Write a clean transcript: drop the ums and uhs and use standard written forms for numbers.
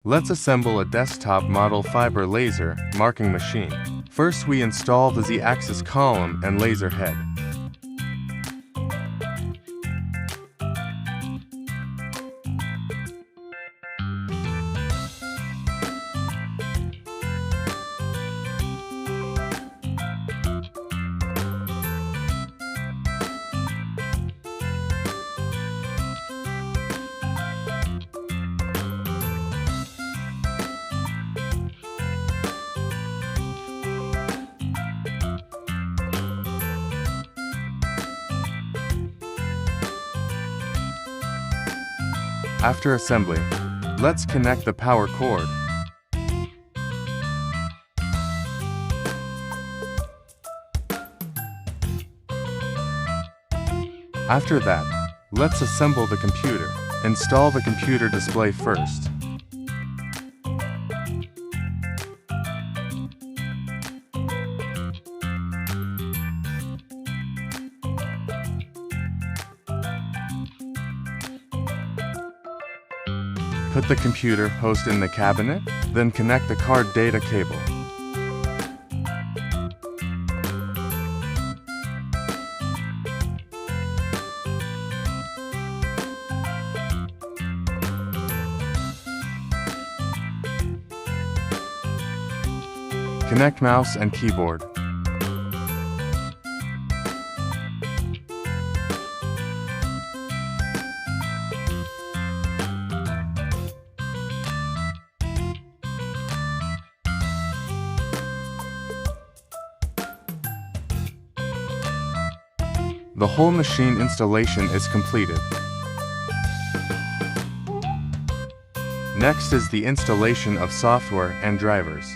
Let's assemble a desktop model fiber laser marking machine. First, we install the Z-axis column and laser head. After assembly, let's connect the power cord. After that, let's assemble the computer. Install the computer display first. Put the computer host in the cabinet, then connect the card data cable. Connect mouse and keyboard. The whole machine installation is completed. Next is the installation of software and drivers.